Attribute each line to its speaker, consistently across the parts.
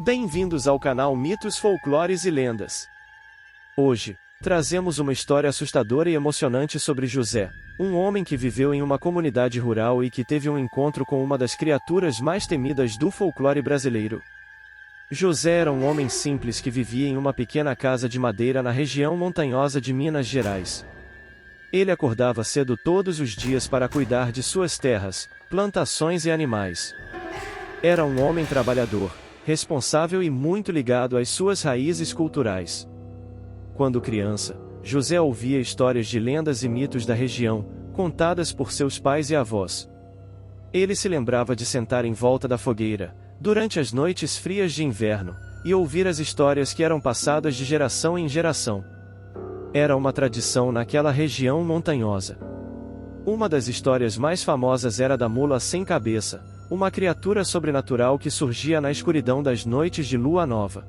Speaker 1: Bem-vindos ao canal Mitos, Folclores e Lendas. Hoje, trazemos uma história assustadora e emocionante sobre José, um homem que viveu em uma comunidade rural e que teve um encontro com uma das criaturas mais temidas do folclore brasileiro. José era um homem simples que vivia em uma pequena casa de madeira na região montanhosa de Minas Gerais. Ele acordava cedo todos os dias para cuidar de suas terras, plantações e animais. Era um homem trabalhador, responsável e muito ligado às suas raízes culturais. Quando criança, José ouvia histórias de lendas e mitos da região, contadas por seus pais e avós. Ele se lembrava de sentar em volta da fogueira, durante as noites frias de inverno, e ouvir as histórias que eram passadas de geração em geração. Era uma tradição naquela região montanhosa. Uma das histórias mais famosas era da mula sem cabeça, uma criatura sobrenatural que surgia na escuridão das noites de lua nova.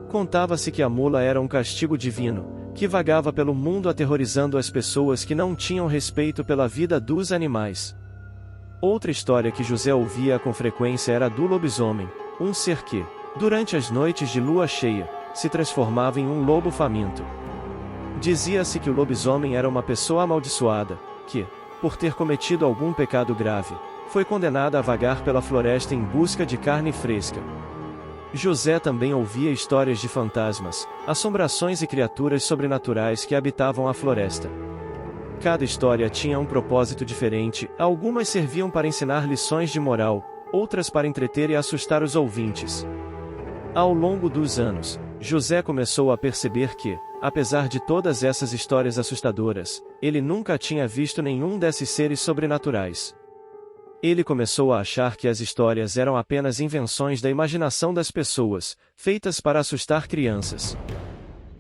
Speaker 1: Contava-se que a mula era um castigo divino, que vagava pelo mundo aterrorizando as pessoas que não tinham respeito pela vida dos animais. Outra história que José ouvia com frequência era a do lobisomem, um ser que, durante as noites de lua cheia, se transformava em um lobo faminto. Dizia-se que o lobisomem era uma pessoa amaldiçoada, que, por ter cometido algum pecado grave, foi condenada a vagar pela floresta em busca de carne fresca. José também ouvia histórias de fantasmas, assombrações e criaturas sobrenaturais que habitavam a floresta. Cada história tinha um propósito diferente, algumas serviam para ensinar lições de moral, outras para entreter e assustar os ouvintes. Ao longo dos anos, José começou a perceber que, apesar de todas essas histórias assustadoras, ele nunca tinha visto nenhum desses seres sobrenaturais. Ele começou a achar que as histórias eram apenas invenções da imaginação das pessoas, feitas para assustar crianças.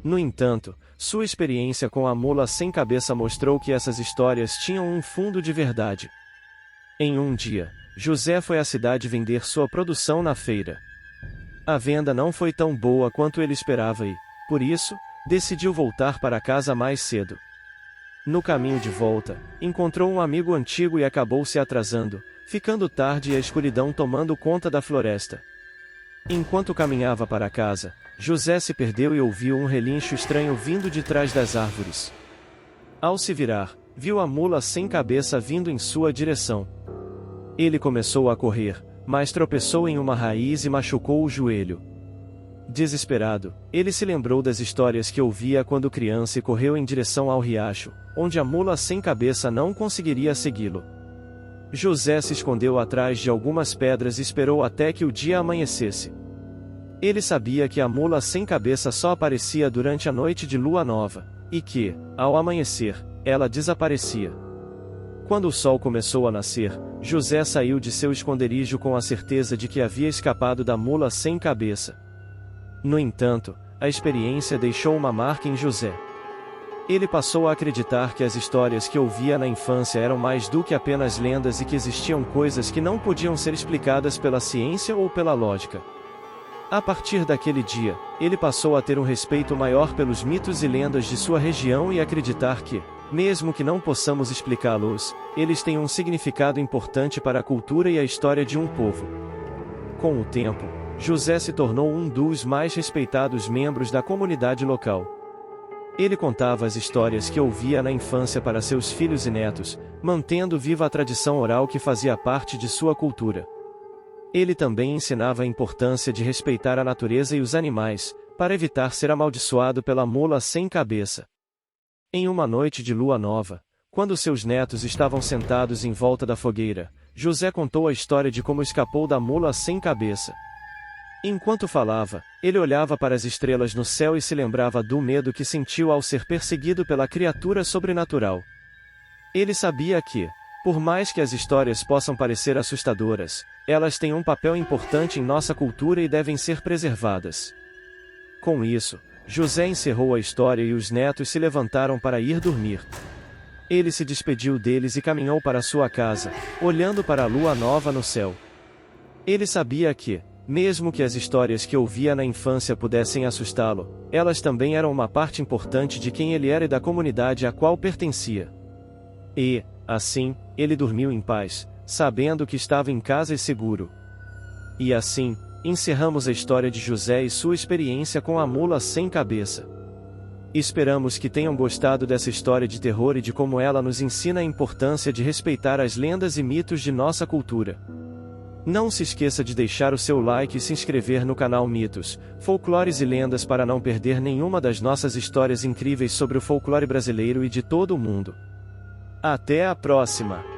Speaker 1: No entanto, sua experiência com a mula sem cabeça mostrou que essas histórias tinham um fundo de verdade. Em um dia, José foi à cidade vender sua produção na feira. A venda não foi tão boa quanto ele esperava e, por isso, decidiu voltar para casa mais cedo. No caminho de volta, encontrou um amigo antigo e acabou se atrasando, ficando tarde e a escuridão tomando conta da floresta. Enquanto caminhava para casa, José se perdeu e ouviu um relincho estranho vindo de trás das árvores. Ao se virar, viu a mula sem cabeça vindo em sua direção. Ele começou a correr, mas tropeçou em uma raiz e machucou o joelho. Desesperado, ele se lembrou das histórias que ouvia quando criança e correu em direção ao riacho, onde a mula sem cabeça não conseguiria segui-lo. José se escondeu atrás de algumas pedras e esperou até que o dia amanhecesse. Ele sabia que a mula sem cabeça só aparecia durante a noite de lua nova, e que, ao amanhecer, ela desaparecia. Quando o sol começou a nascer, José saiu de seu esconderijo com a certeza de que havia escapado da mula sem cabeça. No entanto, a experiência deixou uma marca em José. Ele passou a acreditar que as histórias que ouvia na infância eram mais do que apenas lendas e que existiam coisas que não podiam ser explicadas pela ciência ou pela lógica. A partir daquele dia, ele passou a ter um respeito maior pelos mitos e lendas de sua região e acreditar que, mesmo que não possamos explicá-los, eles têm um significado importante para a cultura e a história de um povo. Com o tempo, José se tornou um dos mais respeitados membros da comunidade local. Ele contava as histórias que ouvia na infância para seus filhos e netos, mantendo viva a tradição oral que fazia parte de sua cultura. Ele também ensinava a importância de respeitar a natureza e os animais, para evitar ser amaldiçoado pela mula sem cabeça. Em uma noite de lua nova, quando seus netos estavam sentados em volta da fogueira, José contou a história de como escapou da mula sem cabeça. Enquanto falava, ele olhava para as estrelas no céu e se lembrava do medo que sentiu ao ser perseguido pela criatura sobrenatural. Ele sabia que, por mais que as histórias possam parecer assustadoras, elas têm um papel importante em nossa cultura e devem ser preservadas. Com isso, José encerrou a história e os netos se levantaram para ir dormir. Ele se despediu deles e caminhou para sua casa, olhando para a lua nova no céu. Ele sabia que, mesmo que as histórias que ouvia na infância pudessem assustá-lo, elas também eram uma parte importante de quem ele era e da comunidade a qual pertencia. E, assim, ele dormiu em paz, sabendo que estava em casa e seguro. E assim, encerramos a história de José e sua experiência com a mula sem cabeça. Esperamos que tenham gostado dessa história de terror e de como ela nos ensina a importância de respeitar as lendas e mitos de nossa cultura. Não se esqueça de deixar o seu like e se inscrever no canal Mitos, Folclores e Lendas para não perder nenhuma das nossas histórias incríveis sobre o folclore brasileiro e de todo o mundo. Até a próxima!